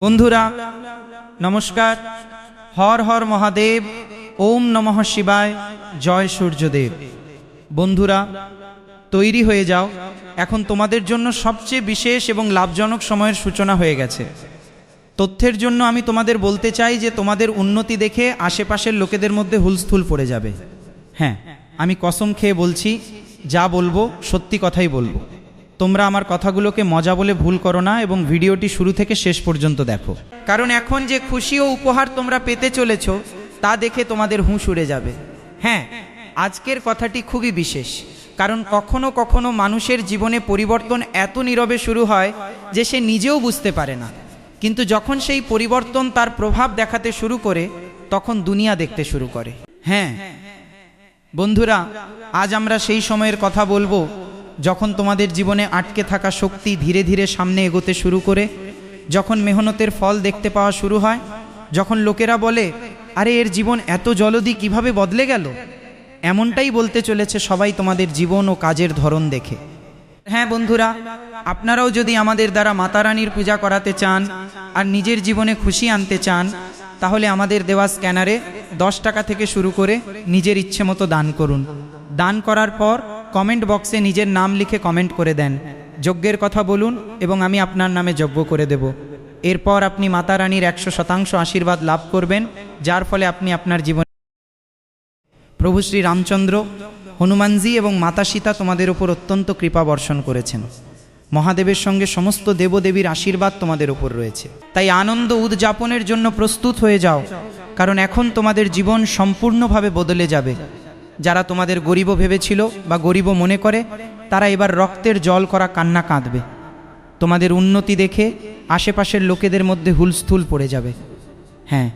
বন্ধুরা নমস্কার। হর হর মহাদেব, ওম নমঃ শিবায়, জয় সূর্যদেব। বন্ধুরা তৈরি হয়ে যাও, এখন তোমাদের জন্য সবচেয়ে বিশেষ এবং লাভজনক সময়ের সূচনা হয়ে গেছে। তথ্যের জন্য আমি তোমাদের বলতে চাই যে তোমাদের উন্নতি দেখে আশেপাশের লোকেদের মধ্যে হুলস্থুল পড়ে যাবে। হ্যাঁ, আমি কসম খেয়ে বলছি, যা বলবো সত্যি কথাই বলবো। তোমরা আমার কথাগুলোকে মজা বলে ভুল করো না এবং ভিডিওটি শুরু থেকে শেষ পর্যন্ত দেখো, কারণ এখন যে খুশি ও উপহার তোমরা পেতে চলেছ তা দেখে তোমাদের হুঁশ উড়ে যাবে। হ্যাঁ, আজকের কথাটি খুবই বিশেষ, কারণ কখনো কখনো মানুষের জীবনে পরিবর্তন এত নীরবে শুরু হয় যে সে নিজেও বুঝতে পারে না, কিন্তু যখন সেই পরিবর্তন তার প্রভাব দেখাতে শুরু করে তখন দুনিয়া দেখতে শুরু করে। হ্যাঁ বন্ধুরা, আজ আমরা সেই সময়ের কথা বলবো যখন তোমাদের জীবনে আটকে থাকা শক্তি ধীরে ধীরে সামনে এগোতে শুরু করে, যখন মেহনতের ফল দেখতে পাওয়া শুরু হয়, যখন লোকেরা বলে আরে এর জীবন এত জলদি কিভাবে বদলে গেল। এমনটাই বলতে চলেছে সবাই তোমাদের জীবন ও কাজের ধরন দেখে। হ্যাঁ বন্ধুরা, আপনারাও যদি আমাদের দ্বারা মাতা রানীর পূজা করাতে চান আর নিজের জীবনে খুশি আনতে চান, তাহলে আমাদের দেওয়া স্ক্যানারে 10 টাকা থেকে শুরু করে নিজের ইচ্ছে মতো দান করুন। দান করার পর কমেন্ট বক্সে নিজের নাম লিখে কমেন্ট করে দেন, যজ্ঞের কথা বলুন এবং আমি আপনার নামে যজ্ঞ করে দেব। এরপর আপনি মাতা রানীর 100% আশীর্বাদ লাভ করবেন, যার ফলে আপনি আপনার জীবনে প্রভু শ্রী রামচন্দ্র, হনুমানজি এবং মাতা সীতা তোমাদের উপর অত্যন্ত কৃপা বর্ষণ করেছেন। মহাদেবের সঙ্গে সমস্ত দেবদেবীর আশীর্বাদ তোমাদের উপর রয়েছে। তাই আনন্দ উদযাপনের জন্য প্রস্তুত হয়ে যাও, কারণ এখন তোমাদের জীবন সম্পূর্ণভাবে বদলে যাবে। যারা তোমাদের গরিব ভেবেছিল বা গরিব মনে করে, তারা এবার রক্তের জল করা কান্না কাঁদবে। তোমাদের উন্নতি দেখে আশেপাশের লোকেদের মধ্যে হুলস্থুল পড়ে যাবে। হ্যাঁ,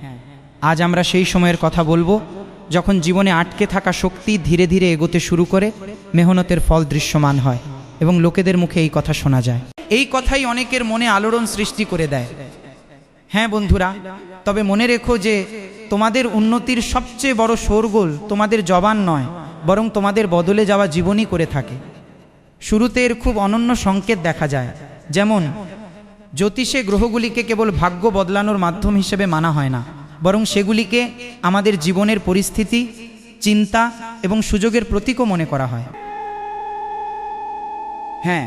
আজ আমরা সেই সময়ের কথা বলবো যখন জীবনে আটকে থাকা শক্তি ধীরে ধীরে এগোতে শুরু করে, মেহনতের ফল দৃশ্যমান হয় এবং লোকেদের মুখে এই কথা শোনা যায়। এই কথাই অনেকের মনে আলোড়ন সৃষ্টি করে দেয়। হ্যাঁ বন্ধুরা, তবে মনে রেখো যে তোমাদের উন্নতির সবচেয়ে বড় শোরগোল তোমাদের জবান নয়, বরং তোমাদের বদলে যাওয়া জীবনই করে থাকে। শুরুতে এর খুব অনন্য সংকেত দেখা যায়। যেমন জ্যোতিষে গ্রহগুলিকে কেবল ভাগ্য বদলানোর মাধ্যম হিসেবে মানা হয় না, বরং সেগুলিকে আমাদের জীবনের পরিস্থিতি, চিন্তা এবং সুযোগের প্রতীকও মনে করা হয়। হ্যাঁ,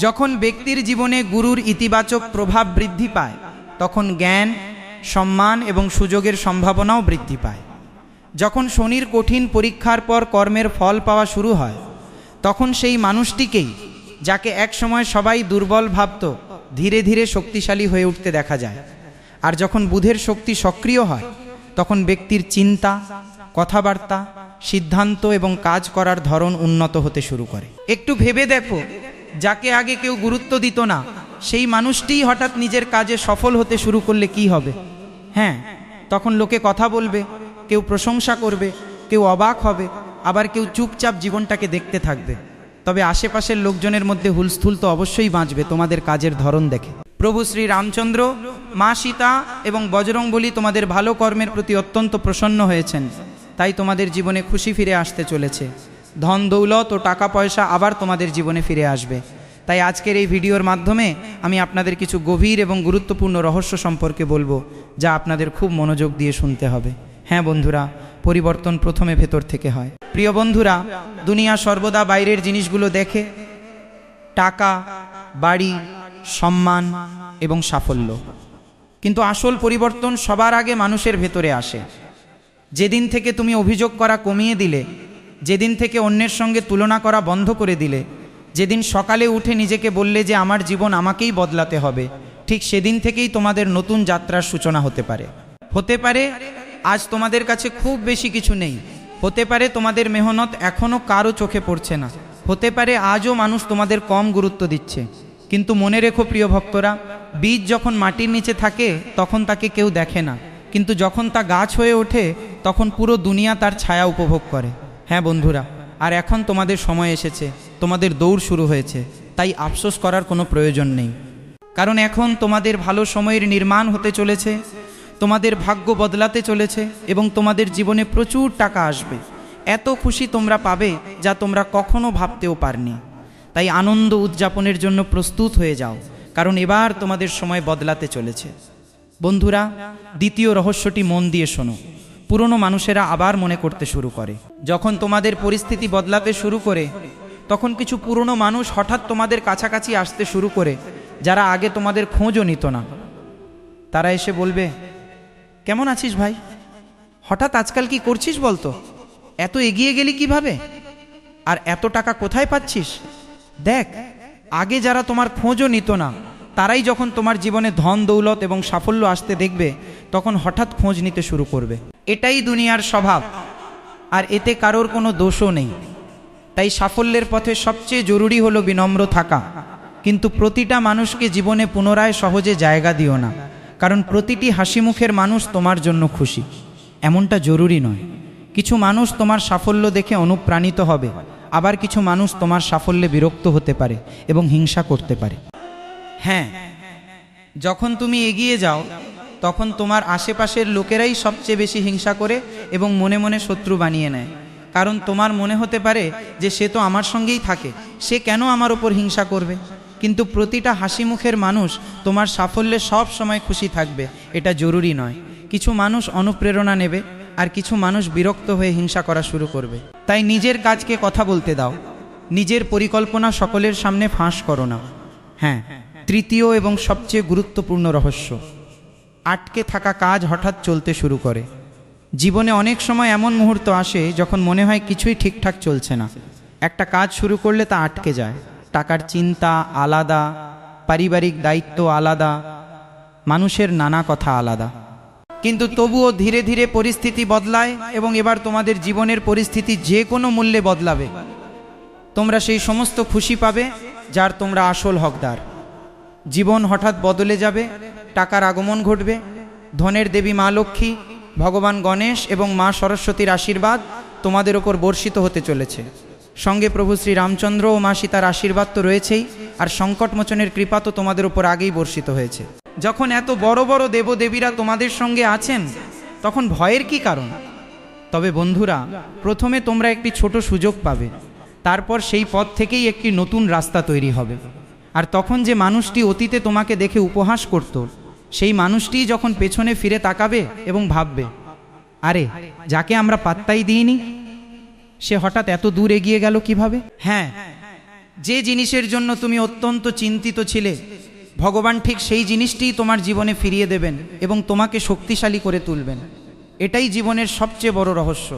যখন ব্যক্তির জীবনে গুরুর ইতিবাচক প্রভাব বৃদ্ধি পায়, তখন জ্ঞান, সম্মান এবং সুযোগের সম্ভাবনাও বৃদ্ধি পায়। যখন শনির কঠিন পরীক্ষার পর কর্মের ফল পাওয়া শুরু হয়, তখন সেই মানুষটিকেই, যাকে একসময় সবাই দুর্বল ভাবত, ধীরে ধীরে শক্তিশালী হয়ে উঠতে দেখা যায়। আর যখন বুধের শক্তি সক্রিয় হয়, তখন ব্যক্তির চিন্তা, কথাবার্তা, সিদ্ধান্ত এবং কাজ করার ধরন উন্নত হতে শুরু করে। একটু ভেবে দেখো, যাকে আগে কেউ গুরুত্ব দিত না, সেই মানুষটিই হঠাৎ নিজের কাজে সফল হতে শুরু করলে কি হবে? হ্যাঁ, তখন লোকে কথা বলবে, কেউ প্রশংসা করবে, কেউ অবাক হবে, আবার কেউ চুপচাপ জীবনটাকে দেখতে থাকবে। তবে আশেপাশের লোকজনের মধ্যে হুলস্থুল তো অবশ্যই বাঁচবে তোমাদের কাজের ধরন দেখে। প্রভু শ্রী রামচন্দ্র, মা সীতা এবং বজরংবলী তোমাদের ভালো কর্মের প্রতি অত্যন্ত প্রসন্ন হয়েছেন। তাই তোমাদের জীবনে খুশি ফিরে আসতে চলেছে। ধন দৌলত ও টাকা পয়সা আবার তোমাদের জীবনে ফিরে আসবে। তাই আজকের এই ভিডিওর মাধ্যমে আমি আপনাদের কিছু গভীর এবং গুরুত্বপূর্ণ রহস্য সম্পর্কে বলবো, যা আপনাদের খুব মনোযোগ দিয়ে শুনতে হবে। হ্যাঁ বন্ধুরা, পরিবর্তন প্রথমে ভেতর থেকে হয়। প্রিয় বন্ধুরা, দুনিয়া সর্বদা বাইরের জিনিসগুলো দেখে, টাকা, বাড়ি, সম্মান এবং সাফল্য, কিন্তু আসল পরিবর্তন সবার আগে মানুষের ভেতরে আসে। যেদিন থেকে তুমি অভিযোগ করা কমিয়ে দিলে, যেদিন থেকে অন্যের সঙ্গে তুলনা করা বন্ধ করে দিলে, যেদিন সকালে উঠে নিজেকে বললে যে আমার জীবন আমাকেই বদলাতে হবে, ঠিক সেদিন থেকেই তোমাদের নতুন যাত্রার সূচনা হতে পারে। হতে পারে আজ তোমাদের কাছে খুব বেশি কিছু নেই, হতে পারে তোমাদের মেহনত এখনও কারো চোখে পড়ছে না, হতে পারে আজও মানুষ তোমাদের কম গুরুত্ব দিচ্ছে। কিন্তু মনে রেখো প্রিয় ভক্তরা, বীজ যখন মাটির নিচে থাকে তখন তাকে কেউ দেখে না, কিন্তু যখন তা গাছ হয়ে ওঠে তখন পুরো দুনিয়া তার ছায়া উপভোগ করে। হ্যাঁ বন্ধুরা, আর এখন তোমাদের সময় এসেছে, তোমাদের দৌড় শুরু হয়েছে। তাই আফসোস করার কোনো প্রয়োজন নেই, কারণ এখন তোমাদের ভালো সময়ের নির্মাণ হতে চলেছে, তোমাদের ভাগ্য বদলাতে চলেছে এবং তোমাদের জীবনে প্রচুর টাকা আসবে। এত খুশি তোমরা পাবে যা তোমরা কখনো ভাবতেও পারনি। তাই আনন্দ উদযাপনের জন্য প্রস্তুত হয়ে যাও, কারণ এবার তোমাদের সময় বদলাতে চলেছে। বন্ধুরা, দ্বিতীয় রহস্যটি মন দিয়ে শোনো। পুরনো মানুষেরা আবার মনে করতে শুরু করে। যখন তোমাদের পরিস্থিতি বদলাতে শুরু করে, তখন কিছু পুরনো মানুষ হঠাৎ তোমাদের কাছাকাছি আসতে শুরু করে, যারা আগে তোমাদের খোঁজও নিত না। তারা এসে বলবে, কেমন আছিস ভাই? হঠাৎ আজকাল কি করছিস বলতো? এত এগিয়ে গেলি কিভাবে? আর এত টাকা কোথায় পাচ্ছিস? দেখ, আগে যারা তোমার খোঁজও নিত না, তারাই যখন তোমার জীবনে ধন দৌলত এবং সাফল্য আসতে দেখবে, তখন হঠাৎ খোঁজ নিতে শুরু করবে। এটাই দুনিয়ার স্বভাব, আর এতে কারোর কোনো দোষও নেই। তাই সাফল্যের পথে সবচেয়ে জরুরি হলো বিনম্র থাকা। কিন্তু প্রতিটা মানুষকে জীবনে পুনরায় সহজে জায়গা দিও না, কারণ প্রতিটি হাসি মুখের মানুষ তোমার জন্য খুশি এমনটা জরুরি নয়। কিছু মানুষ তোমার সাফল্য দেখে অনুপ্রাণিত হবে, আবার কিছু মানুষ তোমার সাফল্যে বিরক্ত হতে পারে এবং হিংসা করতে পারে। হ্যাঁ, যখন তুমি এগিয়ে যাও, তখন তোমার আশেপাশের লোকেরাই সবচেয়ে বেশি হিংসা করে এবং মনে মনে শত্রু বানিয়ে নেয়। কারণ তোমার মনে হতে পারে যে সে তো আমার সঙ্গেই থাকে, সে কেন আমার ওপর হিংসা করবে? কিন্তু প্রতিটা হাসি মুখের মানুষ তোমার সাফল্যে সব সময় খুশি থাকবে, এটা জরুরি নয়। কিছু মানুষ অনুপ্রেরণা নেবে, আর কিছু মানুষ বিরক্ত হয়ে হিংসা করা শুরু করবে। তাই নিজের কাজকে কথা বলতে দাও, নিজের পরিকল্পনা সকলের সামনে ফাঁস করো না। হ্যাঁ, তৃতীয় এবং সবচেয়ে গুরুত্বপূর্ণ রহস্য, আটকে থাকা কাজ হঠাৎ চলতে শুরু করে। জীবনে অনেক সময় এমন মুহূর্ত আসে যখন মনে হয় কিছুই ঠিকঠাক চলছে না। একটা কাজ শুরু করলে তা আটকে যায়। টাকার চিন্তা আলাদা, পারিবারিক দায়িত্ব আলাদা, মানুষের নানা কথা আলাদা। কিন্তু তবুও ধীরে ধীরে পরিস্থিতি বদলায় এবং এবার তোমাদের জীবনের পরিস্থিতি যে কোনো মূল্যে বদলাবে। তোমরা সেই সমস্ত খুশি পাবে যার তোমরা আসল হকদার। জীবন হঠাৎ বদলে যাবে, টাকার আগমন ঘটবে, ধনের দেবী মা লক্ষ্মী, ভগবান গণেশ এবং মা সরস্বতীর আশীর্বাদ তোমাদের ওপর বর্ষিত হতে চলেছে। সঙ্গে প্রভু শ্রী রামচন্দ্র ও মা সীতার আশীর্বাদ তো রয়েছেই, আর সংকটমোচনের কৃপা তো তোমাদের ওপর আগেই বর্ষিত হয়েছে। যখন এত বড় বড় দেবদেবীরা তোমাদের সঙ্গে আছেন, তখন ভয়ের কি কারণ? তবে বন্ধুরা, প্রথমে তোমরা একটি ছোট সুযোগ পাবে, তারপর সেই পথ থেকেই একটি নতুন রাস্তা তৈরি হবে। আর তখন যে মানুষটি অতীতে তোমাকে দেখে উপহাস করত, সেই মানুষটিই যখন পেছনে ফিরে তাকাবে এবং ভাববে, আরে যাকে আমরা পাত্তাই দিইনি, সে হঠাৎ এত দূর এগিয়ে গেল কিভাবে? হ্যাঁ, যে জিনিসের জন্য তুমি অত্যন্ত চিন্তিত ছিলে, ভগবান ঠিক সেই জিনিসটিই তোমার জীবনে ফিরিয়ে দেবেন এবং তোমাকে শক্তিশালী করে তুলবেন। এটাই জীবনের সবচেয়ে বড় রহস্য।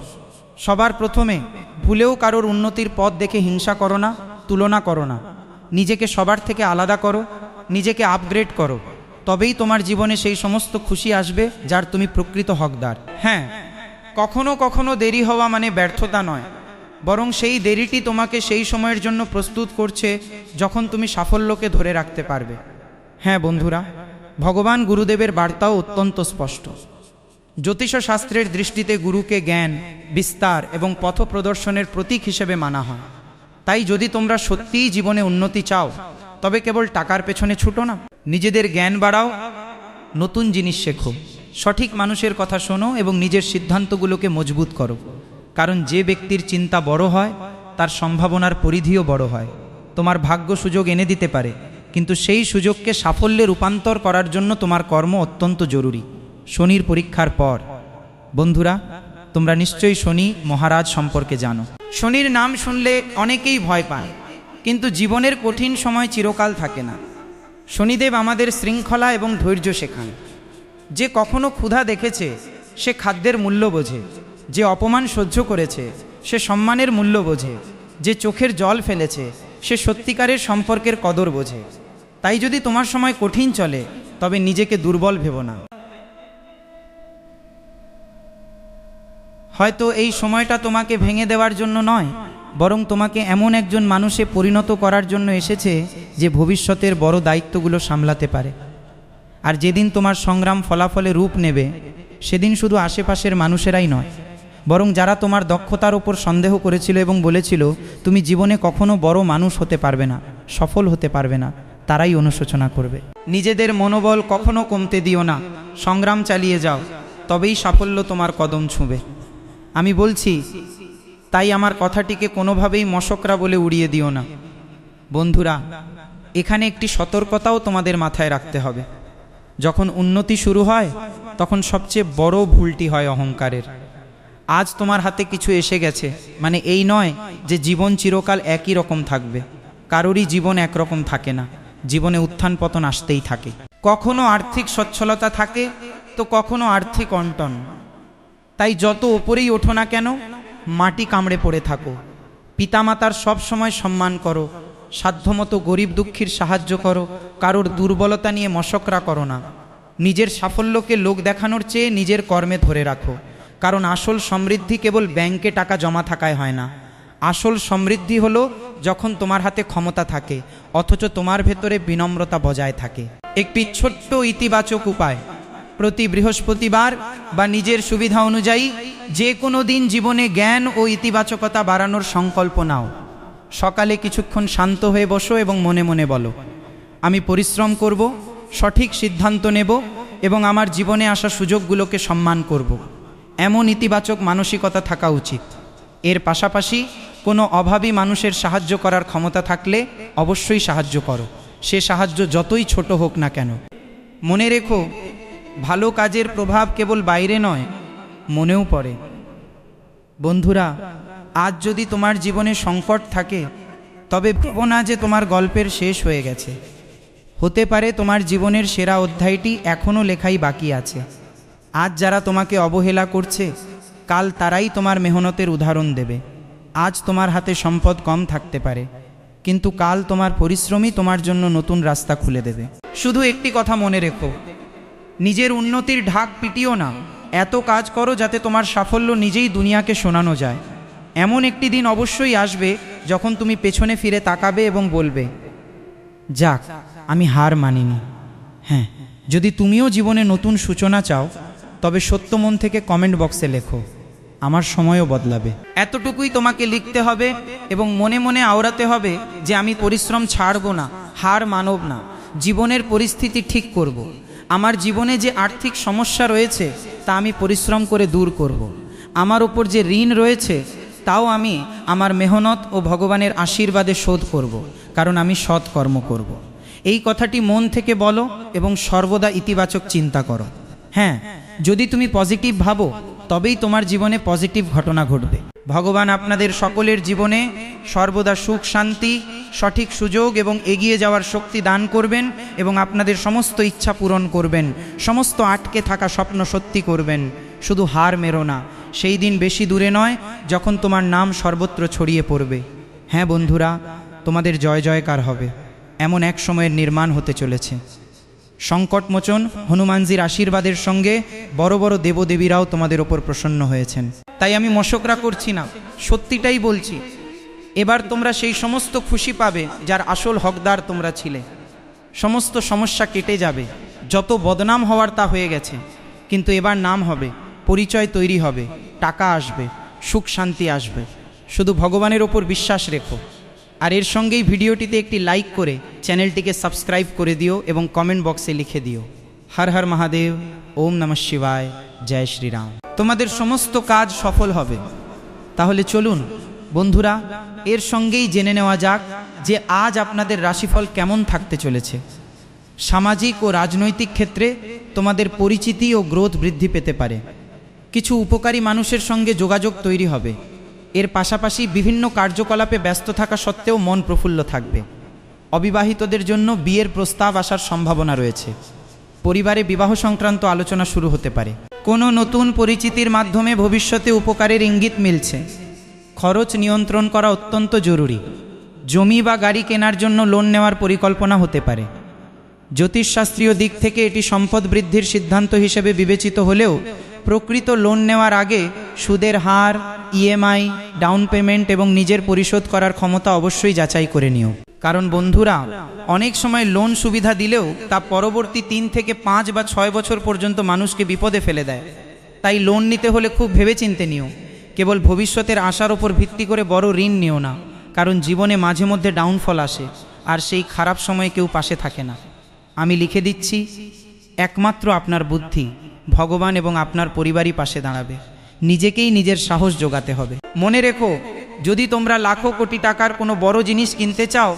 সবার প্রথমে ভুলেও কারোর উন্নতির পথ দেখে হিংসা করো না, তুলনা করো না। নিজেকে সবার থেকে আলাদা করো, নিজেকে আপগ্রেড করো, তবেই তোমার জীবনে সেই সমস্ত খুশি আসবে যার তুমি প্রকৃত হকদার। হ্যাঁ, কখনো কখনো দেরি হওয়া মানে ব্যর্থতা নয়, বরং সেই দেরিটি তোমাকে সেই সময়ের জন্য প্রস্তুত করছে যখন তুমি সাফল্যকে ধরে রাখতে পারবে। হ্যাঁ বন্ধুরা, ভগবান গুরুদেবের বার্তাও অত্যন্ত স্পষ্ট। জ্যোতিষ শাস্ত্রের দৃষ্টিতে গুরুকে জ্ঞান, বিস্তার এবং পথ প্রদর্শনের প্রতীক হিসেবে মানা হয়। তাই যদি তোমরা সত্যিই জীবনে উন্নতি চাও, তবে কেবল টাকার পেছনে ছুটো না, নিজেদের জ্ঞান বাড়াও, নতুন জিনিস শেখো, সঠিক মানুষের কথা শোনো এবং নিজের সিদ্ধান্তগুলোকে মজবুত করো। কারণ যে ব্যক্তির চিন্তা বড় হয়, তার সম্ভাবনার পরিধিও বড় হয়। তোমার ভাগ্য সুযোগ এনে দিতে পারে, কিন্তু সেই সুযোগকে সাফল্যে রূপান্তর করার জন্য তোমার কর্ম অত্যন্ত জরুরি। শনির পরীক্ষার পর বন্ধুরা, তোমরা নিশ্চয়ই শনি মহারাজ সম্পর্কে জানো। শনির নাম শুনলে অনেকেই ভয় পায়, কিন্তু জীবনের কঠিন সময় চিরকাল থাকে না। শনিদেব আমাদের শৃঙ্খলা এবং ধৈর্য শেখান। যে কখনো ক্ষুধা দেখেছে সে খাদ্যের মূল্য বোঝে, যে অপমান সহ্য করেছে সে সম্মানের মূল্য বোঝে, যে চোখের জল ফেলেছে সে সত্যিকারের সম্পর্কের কদর বোঝে। তাই যদি তোমার সময় কঠিন চলে, তবে নিজেকে দুর্বল ভেবো না। হয়তো এই সময়টা তোমাকে ভেঙে দেওয়ার জন্য নয়, বরং তোমাকে এমন একজন মানুষে পরিণত করার জন্য এসেছে যে ভবিষ্যতের বড় দায়িত্বগুলো সামলাতে পারে। আর যেদিন তোমার সংগ্রাম ফলাফলে রূপ নেবে, সেদিন শুধু আশেপাশের মানুষেরাই নয়, বরং যারা তোমার দক্ষতার উপর সন্দেহ করেছিল এবং বলেছিল তুমি জীবনে কখনো বড় মানুষ হতে পারবে না, সফল হতে পারবে না, তারাই অনুশোচনা করবে। নিজেদের মনোবল কখনো কমতে দিও না, সংগ্রাম চালিয়ে যাও, তবেই সাফল্য তোমার কদম ছুঁবে। আমি বলছি, তাই আমার কথাটিকে কোনোভাবেই মশকরা বলে উড়িয়ে দিও না। বন্ধুরা, এখানে একটি সতর্কতাও তোমাদের মাথায় রাখতে হবে। যখন উন্নতি শুরু হয় তখন সবচেয়ে বড় ভুলটি হয় অহংকারের। আজ তোমার হাতে কিছু এসে গেছে মানে এই নয় যে জীবন চিরকাল একই রকম থাকবে। কারোরই জীবন একরকম থাকে না, জীবনে উত্থান পতন আসতেই থাকে। কখনো আর্থিক সচ্ছলতা থাকে তো কখনো আর্থিক অনটন। তাই যত ওপরেই ওঠো না কেন মাটি কামড়ে পড়ে থাকো। পিতামাতার সব সময় সম্মান করো, সাধ্যমতো গরিব দুঃখীর সাহায্য করো, কারোর দুর্বলতা নিয়ে মশকরা করো না। নিজের সাফল্যকে লোক দেখানোর চেয়ে নিজের কর্মে ধরে রাখো, কারণ আসল সমৃদ্ধি কেবল ব্যাংকে টাকা জমা থাকায় হয় না। আসল সমৃদ্ধি হলো যখন তোমার হাতে ক্ষমতা থাকে অথচ তোমার ভেতরে বিনম্রতা বজায় থাকে। একটি ছোট্ট ইতিবাচক উপায়, প্রতি বৃহস্পতিবার বা নিজের সুবিধা অনুযায়ী যে কোনো দিন জীবনে জ্ঞান ও ইতিবাচকতা বাড়ানোর সংকল্প নাও। সকালে কিছুক্ষণ শান্ত হয়ে বসো এবং মনে মনে বলো, আমি পরিশ্রম করব, সঠিক সিদ্ধান্ত নেব এবং আমার জীবনে আসা সুযোগগুলোকে সম্মান করব। এমন ইতিবাচক মানসিকতা থাকা উচিত। এর পাশাপাশি কোনো অভাবী মানুষের সাহায্য করার ক্ষমতা থাকলে অবশ্যই সাহায্য করো, সে সাহায্য যতই ছোট হোক না কেন। মনে রেখো, ভালো কাজের প্রভাব কেবল বাইরে নয়, মনেও পড়ে। বন্ধুরা, আজ যদি তোমার জীবনে সংকট থাকে তবে ভেবো না যে তোমার গল্পের শেষ হয়ে গেছে। হতে পারে তোমার জীবনের সেরা অধ্যায়টি এখনও লেখাই বাকি আছে। আজ যারা তোমাকে অবহেলা করছে কাল তারাই তোমার মেহনতের উদাহরণ দেবে। আজ তোমার হাতে সম্পদ কম থাকতে পারে কিন্তু কাল তোমার পরিশ্রমই তোমার জন্য নতুন রাস্তা খুলে দেবে। শুধু একটি কথা মনে রেখো, নিজের উন্নতির ঢাক পিটিও না, এত কাজ করো যাতে তোমার সাফল্য নিজেই দুনিয়াকে শোনানো যায়। এমন একটি দিন অবশ্যই আসবে যখন তুমি পেছনে ফিরে তাকাবে এবং বলবে, যাক, আমি হার মানিনি। হ্যাঁ, যদি তুমিও জীবনে নতুন সূচনা চাও তবে সত্য মন থেকে কমেন্ট বক্সে লেখো, আমার সময়ও বদলাবে। এতটুকুই তোমাকে লিখতে হবে এবং মনে মনে আওড়াতে হবে যে আমি পরিশ্রম ছাড়ব না, হার মানব না, জীবনের পরিস্থিতি ঠিক করব। আমার জীবনে যে আর্থিক সমস্যা রয়েছে তা আমি পরিশ্রম করে দূর করব। আমার ওপর যে ঋণ রয়েছে তাও আমি আমার মেহনত ও ভগবানের আশীর্বাদে শোধ করব, কারণ আমি সৎ কর্ম করব। এই কথাটি মন থেকে বলো এবং সর্বদা ইতিবাচক চিন্তা করো। হ্যাঁ, যদি তুমি পজিটিভ ভাবো তবেই তোমার জীবনে পজিটিভ ঘটনা ঘটবে। ভগবান আপনাদের সকলের জীবনে সর্বদা সুখ, শান্তি, সঠিক সুযোগ এবং এগিয়ে যাওয়ার শক্তি দান করবেন এবং আপনাদের সমস্ত ইচ্ছা পূরণ করবেন, সমস্ত আটকে থাকা স্বপ্ন সত্যি করবেন। শুধু হার মেরো না, সেই দিন বেশি দূরে নয় যখন তোমার নাম সর্বত্র ছড়িয়ে পড়বে। হ্যাঁ বন্ধুরা, তোমাদের জয় জয়কার হবে। এমন এক সময়ের নির্মাণ হতে চলেছে। সংকটমোচন হনুমানজির আশীর্বাদের সঙ্গে বড় বড় দেবদেবীরাও তোমাদের ওপর প্রসন্ন হয়েছেন। তাই আমি মশকরা করছি না, সত্যিটাই বলছি। এবার তোমরা সেই সমস্ত খুশি পাবে যার আসল হকদার তোমরা ছিলে। সমস্ত সমস্যা কেটে যাবে, যত বদনাম হওয়ার তা হয়ে গেছে, কিন্তু এবার নাম হবে, পরিচয় তৈরি হবে, টাকা আসবে, সুখ শান্তি আসবে। শুধু ভগবানের ওপর বিশ্বাস রেখো। আর এর সঙ্গেই ভিডিওটিতে একটি লাইক করে চ্যানেলটিকে সাবস্ক্রাইব করে দিও এবং কমেন্ট বক্সে লিখে দিও, হর হর মহাদেব, ওম নমঃ শিবায়, জয় শ্রীরাম। তোমাদের সমস্ত কাজ সফল হবে। তাহলে চলুন বন্ধুরা, এর সঙ্গেই জেনে নেওয়া যাক যে আজ আপনাদের রাশিফল কেমন থাকতে চলেছে। সামাজিক ও রাজনৈতিক ক্ষেত্রে তোমাদের পরিচিতি ও গ্রোথ বৃদ্ধি পেতে পারে। কিছু উপকারী মানুষের সঙ্গে যোগাযোগ তৈরি হবে। এর পাশাপাশি বিভিন্ন কার্যকলাপে ব্যস্ত থাকা সত্ত্বেও মন প্রফুল্ল থাকবে। অবিবাহিতদের জন্য বিয়ের প্রস্তাব আসার সম্ভাবনা রয়েছে। পরিবারে বিবাহ সংক্রান্ত আলোচনা শুরু হতে পারে। কোনো নতুন পরিচিতির মাধ্যমে ভবিষ্যতে উপকারের ইঙ্গিত মিলছে। খরচ নিয়ন্ত্রণ করা অত্যন্ত জরুরি। জমি বা গাড়ি কেনার জন্য লোন নেওয়ার পরিকল্পনা হতে পারে। জ্যোতিষশাস্ত্রীয় দিক থেকে এটি সম্পদ বৃদ্ধির সিদ্ধান্ত হিসেবে বিবেচিত হলেও প্রকৃত লোন নেওয়ার আগে সুদের হার, ইএমআই, ডাউন পেমেন্ট এবং নিজের পরিশোধ করার ক্ষমতা অবশ্যই যাচাই করে নিও। কারণ বন্ধুরা, অনেক সময় লোন সুবিধা দিলেও তা পরবর্তী 3 থেকে 5 বা 6 বছর পর্যন্ত মানুষকে বিপদে ফেলে দেয়। তাই লোন নিতে হলে খুব ভেবেচিন্তে নিও। কেবল ভবিষ্যতের আশার ওপর ভিত্তি করে বড় ঋণ নিও না, কারণ জীবনে মাঝে মধ্যে ডাউনফল আসে আর সেই খারাপ সময়ে কেউ পাশে থাকে না। আমি লিখে দিচ্ছি, একমাত্র আপনার বুদ্ধি, ভগবান এবং আপনার পরিবারই পাশে দাঁড়াবে। নিজেকেই নিজের সাহস জোগাতে হবে। মনে রেখো, যদি তোমরা লাখো কোটি টাকার কোনো বড় জিনিস কিনতে চাও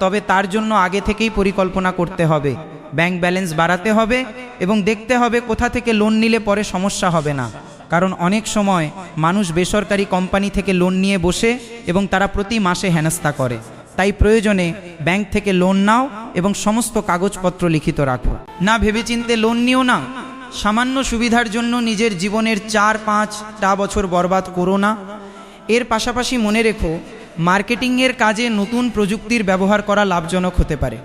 তবে তার জন্য আগে থেকেই পরিকল্পনা করতে হবে, ব্যাংক ব্যালেন্স বাড়াতে হবে এবং দেখতে হবে কোথা থেকে লোন নিলে পরে সমস্যা হবে না। কারণ অনেক সময় মানুষ বেসরকারি কোম্পানি থেকে লোন নিয়ে বসে এবং তারা প্রতি মাসে হেনস্থা করে। তাই প্রয়োজনে ব্যাংক থেকে লোন নাও এবং সমস্ত কাগজপত্র লিখিত রাখো। না ভেবেচিন্তে লোন নিও না। সামান্য সুবিধার জন্য নিজের জীবনের 4-5টা বছর বরবাদ করো না। এর পাশাপাশি মনে রেখো, মার্কেটিংয়ের কাজে নতুন প্রযুক্তির ব্যবহার করা লাভজনক হতে পারে।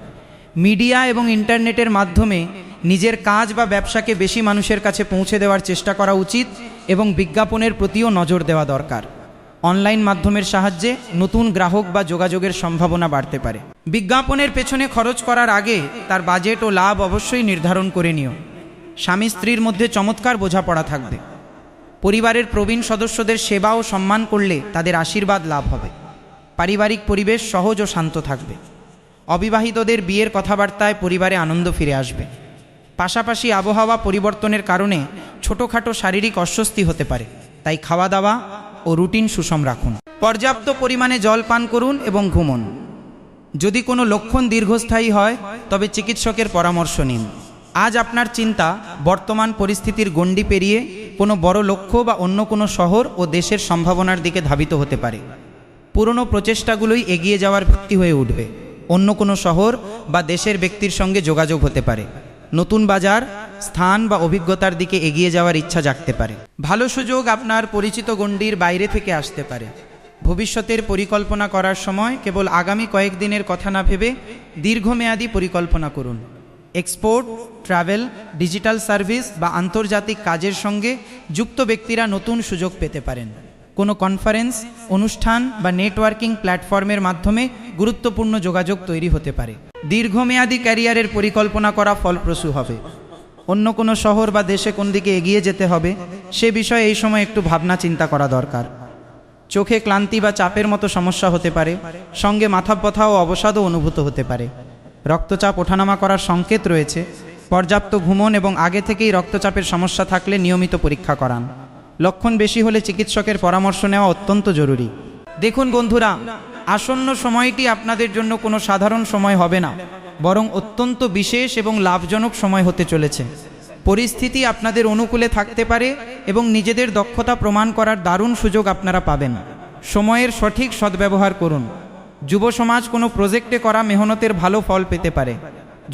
মিডিয়া এবং ইন্টারনেটের মাধ্যমে নিজের কাজ বা ব্যবসাকে বেশি মানুষের কাছে পৌঁছে দেওয়ার চেষ্টা করা উচিত এবং বিজ্ঞাপনের প্রতিও নজর দেওয়া দরকার। অনলাইন মাধ্যমের সাহায্যে নতুন গ্রাহক বা যোগাযোগের সম্ভাবনা বাড়তে পারে। বিজ্ঞাপনের পেছনে খরচ করার আগে তার বাজেট ও লাভ অবশ্যই নির্ধারণ করে নিও। স্বামী স্ত্রীর মধ্যে চমৎকার বোঝাপড়া থাকবে। পরিবারের প্রবীণ সদস্যদের সেবা ও সম্মান করলে তাদের আশীর্বাদ লাভ হবে। পারিবারিক পরিবেশ সহজ ও শান্ত থাকবে। অবিবাহিতদের বিয়ের কথাবার্তায় পরিবারে আনন্দ ফিরে আসবে। পাশাপাশি আবহাওয়া পরিবর্তনের কারণে ছোটোখাটো শারীরিক অস্বস্তি হতে পারে, তাই খাওয়া দাওয়া ও রুটিন সুষম রাখুন। পর্যাপ্ত পরিমাণে জল পান করুন এবং ঘুমন। যদি কোনো লক্ষণ দীর্ঘস্থায়ী হয় তবে চিকিৎসকের পরামর্শ নিন। আজ আপনার চিন্তা বর্তমান পরিস্থিতির গণ্ডি পেরিয়ে কোনো বড় লক্ষ্য বা অন্য কোনো শহর ও দেশের সম্ভাবনার দিকে ধাবিত হতে পারে। পুরনো প্রচেষ্টাগুলোই এগিয়ে যাওয়ার ভিত্তি হয়ে উঠবে। অন্য কোনো শহর বা দেশের ব্যক্তির সঙ্গে যোগাযোগ হতে পারে। নতুন বাজার, স্থান বা অভিজ্ঞতার দিকে এগিয়ে যাওয়ার ইচ্ছা জাগতে পারে। ভালো সুযোগ আপনার পরিচিত গণ্ডির বাইরে থেকে আসতে পারে। ভবিষ্যতের পরিকল্পনা করার সময় কেবল আগামী কয়েকদিনের কথা না ভেবে দীর্ঘমেয়াদী পরিকল্পনা করুন। এক্সপোর্ট, ট্রাভেল, ডিজিটাল সার্ভিস বা আন্তর্জাতিক কাজের সঙ্গে যুক্ত ব্যক্তিরা নতুন সুযোগ পেতে পারেন। কোনো কনফারেন্স, অনুষ্ঠান বা নেটওয়ার্কিং প্ল্যাটফর্মের মাধ্যমে গুরুত্বপূর্ণ যোগাযোগ তৈরি হতে পারে। দীর্ঘমেয়াদী ক্যারিয়ারের পরিকল্পনা করা ফলপ্রসূ হবে। অন্য কোনো শহর বা দেশে কোন দিকে এগিয়ে যেতে হবে সে বিষয়ে এই সময় একটু ভাবনা চিন্তা করা দরকার। চোখে ক্লান্তি বা চাপের মতো সমস্যা হতে পারে, সঙ্গে মাথা ব্যথা ও অবসাদও অনুভূত হতে পারে। রক্তচাপ ওঠানামা করার সংকেত রয়েছে। পর্যাপ্ত ঘুমন এবং আগে থেকেই রক্তচাপের সমস্যা থাকলে নিয়মিত পরীক্ষা করান। লক্ষণ বেশি হলে চিকিৎসকের পরামর্শ নেওয়া অত্যন্ত জরুরি। দেখুন বন্ধুরা, আসন্ন সময়টি আপনাদের জন্য কোনো সাধারণ সময় হবে না, বরং অত্যন্ত বিশেষ এবং লাভজনক সময় হতে চলেছে। পরিস্থিতি আপনাদের অনুকূলে থাকতে পারে এবং নিজেদের দক্ষতা প্রমাণ করার দারুণ সুযোগ আপনারা পাবেন। সময়ের সঠিক সদ্ব্যবহার করুন। যুব সমাজ কোনো প্রজেক্টে করা মেহনতের ভালো ফল পেতে পারে।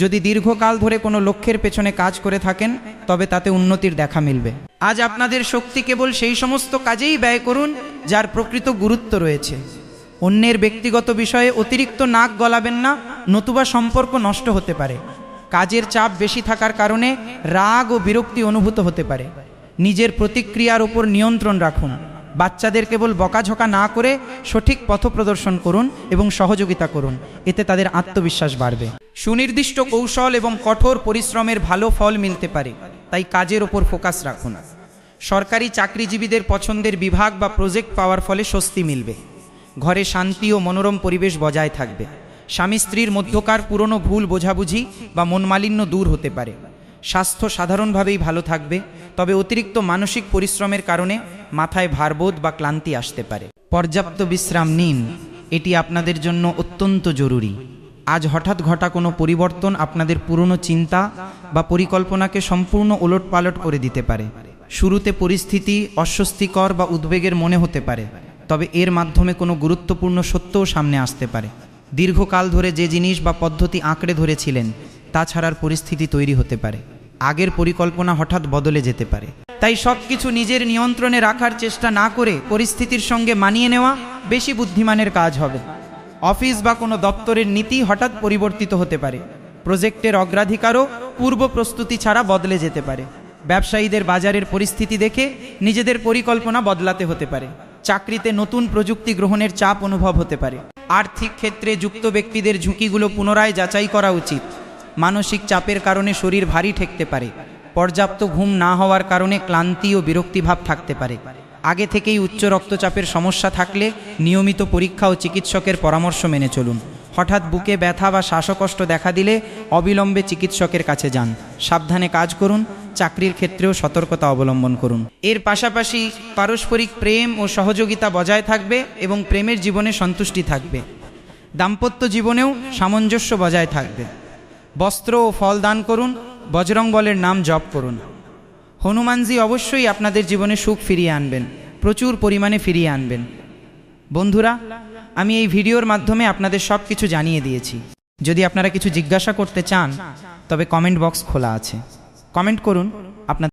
যদি দীর্ঘকাল ধরে কোনো লক্ষ্যের পেছনে কাজ করে থাকেন তবে তাতে উন্নতির দেখা মিলবে। আজ আপনাদের শক্তি কেবল সেই সমস্ত কাজেই ব্যয় করুন যার প্রকৃত গুরুত্ব রয়েছে। অন্যের ব্যক্তিগত বিষয়ে অতিরিক্ত নাক গলাবেন না, নতুবা সম্পর্ক নষ্ট হতে পারে। কাজের চাপ বেশি থাকার কারণে রাগ ও বিরক্তি অনুভূত হতে পারে। নিজের প্রতিক্রিয়ার উপর নিয়ন্ত্রণ রাখুন। বাচ্চাদের কেবল বকাঝকা না করে সঠিক পথ প্রদর্শন করুন এবং সহযোগিতা করুন, এতে তাদের আত্মবিশ্বাস বাড়বে। সুনির্দিষ্ট কৌশল এবং কঠোর পরিশ্রমের ভালো ফল মিলতে পারে, তাই কাজের ওপর ফোকাস রাখুন। সরকারি চাকরিজীবীদের পছন্দের বিভাগ বা প্রজেক্ট পাওয়ার ফলে স্বস্তি মিলবে। ঘরে শান্তি ও মনোরম পরিবেশ বজায় থাকবে। স্বামী স্ত্রীর মধ্যকার পুরনো ভুল বোঝাবুঝি বা মনমালিন্য দূর হতে পারে। স্বাস্থ্য সাধারণভাবেই ভালো থাকবে, তবে অতিরিক্ত মানসিক পরিশ্রমের কারণে মাথায় ভারবোধ বা ক্লান্তি আসতে পারে। পর্যাপ্ত বিশ্রাম নিন, এটি আপনাদের জন্য অত্যন্ত জরুরি। আজ হঠাৎ ঘটা কোনো পরিবর্তন আপনাদের পুরনো চিন্তা বা পরিকল্পনাকে সম্পূর্ণ ওলটপালট করে দিতে পারে। শুরুতে পরিস্থিতি অস্বস্তিকর বা উদ্বেগের মনে হতে পারে, তবে এর মাধ্যমে কোনো গুরুত্বপূর্ণ সত্যও সামনে আসতে পারে। দীর্ঘকাল ধরে যে জিনিস বা পদ্ধতি আঁকড়ে ধরেছিলেন তা ছাড়ার পরিস্থিতি তৈরি হতে পারে। আগের পরিকল্পনা হঠাৎ বদলে যেতে পারে। তাই সব কিছু নিজের নিয়ন্ত্রণে রাখার চেষ্টা না করে পরিস্থিতির সঙ্গে মানিয়ে নেওয়া বেশি বুদ্ধিমানের কাজ হবে। অফিস বা কোনো দপ্তরের নীতি হঠাৎ পরিবর্তিত হতে পারে। প্রজেক্টের অগ্রাধিকারও পূর্ব প্রস্তুতি ছাড়া বদলে যেতে পারে। ব্যবসায়ীদের বাজারের পরিস্থিতি দেখে নিজেদের পরিকল্পনা বদলাতে হতে পারে। চাকরিতে নতুন প্রযুক্তি গ্রহণের চাপ অনুভব হতে পারে। আর্থিক ক্ষেত্রে যুক্ত ব্যক্তিদের ঝুঁকিগুলো পুনরায় যাচাই করা উচিত। মানসিক চাপের কারণে শরীর ভারী ঠেকতে পারে। পর্যাপ্ত ঘুম না হওয়ার কারণে ক্লান্তি ও বিরক্তিভাব থাকতে পারে। আগে থেকেই উচ্চ রক্তচাপের সমস্যা থাকলে নিয়মিত পরীক্ষা ও চিকিৎসকের পরামর্শ মেনে চলুন। হঠাৎ বুকে ব্যথা বা শ্বাসকষ্ট দেখা দিলে অবিলম্বে চিকিৎসকের কাছে যান। সাবধানে কাজ করুন। চাকরির ক্ষেত্রেও সতর্কতা অবলম্বন করুন। এর পাশাপাশি পারস্পরিক প্রেম ও সহযোগিতা বজায় থাকবে এবং প্রেমের জীবনে সন্তুষ্টি থাকবে। দাম্পত্য জীবনেও সামঞ্জস্য বজায় থাকবে। বস্ত্র ও ফল দান করুন, বজরং বলের নাম জপ করুন। হনুমানজি অবশ্যই আপনাদের জীবনে সুখ ফিরিয়ে আনবেন, প্রচুর পরিমাণে ফিরিয়ে আনবেন। বন্ধুরা, আমি এই ভিডিওর মাধ্যমে আপনাদের সব কিছু জানিয়ে দিয়েছি। যদি আপনারা কিছু জিজ্ঞাসা করতে চান তবে কমেন্ট বক্স খোলা আছে, কমেন্ট করুন আপনাদের